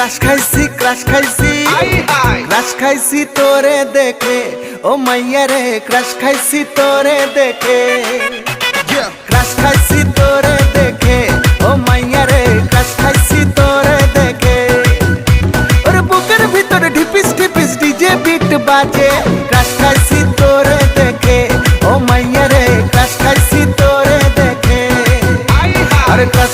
crush খাইছি তোরে দেখে ও মাইয়া রে ক্রাশ খাইছি তোরে দেখে ক্রাশ খাইছি তোরে দেখে ও মাইয়া রে ক্রাশ খাইছি তোরে দেখে ওরে বুকের ভিতরে ঢিপিস ঢিপিস ডিজে বিট বাজে ক্রাশ খাইছি তোরে দেখে ও মাইয়া রে ক্রাশ খাইছি তোরে দেখে আরে ক্রাশ